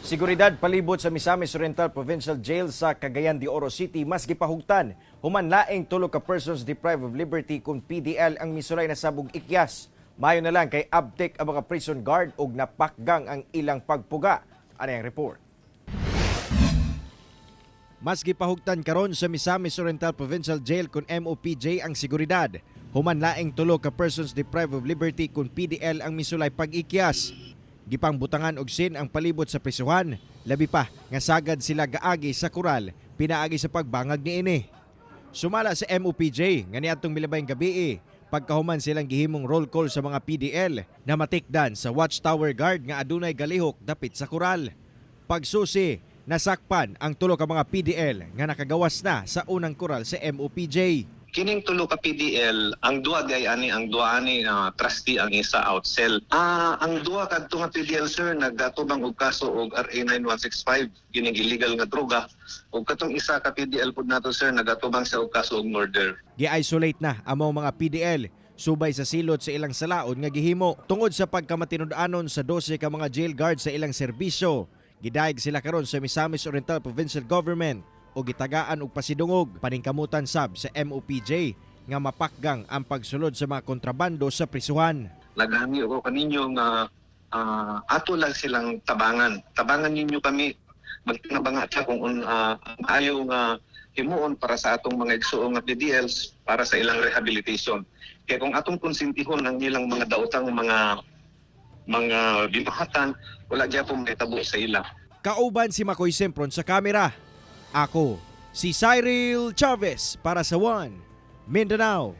Seguridad palibot sa Misamis Oriental Provincial Jail sa Cagayan de Oro City mas gipahugtan. Human laing tulo ka persons deprived of liberty kung PDL ang misulay na sabog ikyas. Mayo na lang kay abtek ang mga prison guard ug napakgang ang ilang pagpuga. Ano ang report? Mas gipahugtan karon sa Misamis Oriental Provincial Jail kung MOPJ ang seguridad. Human laing tulo ka persons deprived of liberty kung PDL ang misulay pag-ikyas. Gipang butangan og sin ang palibot sa prisuhan, labi pa nga sagad sila gaagi sa kural, pinaagi sa pagbangag niini. Sumala sa MOPJ nga niadtong milabayng gabi, pagkahuman silang gihimong roll call sa mga PDL na matikdan sa watchtower guard nga adunay galihok dapit sa kural. Pagsusi, nasakpan ang tulo ka mga PDL nga nakagawas na sa unang kural sa MOPJ. Kining tulo ka PDL, ang duha gay ani trustee ang isa outsell. Ang duha kadto nga PDL sir naggatubang og kaso og RA 9165 kining illegal nga droga ug katong isa ka PDL pud nato sir nagatubang sa og kaso og murder. Gi-isolate na among mga PDL subay sa silot sa ilang salaod nga gihimo tungod sa pagkamatinud-anon sa 12 ka mga jail guard sa ilang serbisyo. Gidayeg sila karon sa Misamis Oriental Provincial Government o gitagaan og pasidungog paningkamutan sab sa MOPJ nga mapakgang ang pagsulod sa mga kontrabando sa prisuhan. Naghangi ako kaninyo nga ato lang silang tabangan. Tabangan ninyo kami magtinabanga siya kung ayaw nga himuon para sa atong mga igsuong nga PDLs para sa ilang rehabilitation. Kaya kung atong konsentihon ang ilang mga daotang mga bimahatan, wala gyapon may tabo sa ila. Kauban si Makoy Sempron sa kamera. Ako, si Cyril Chavez para sa One Mindanao.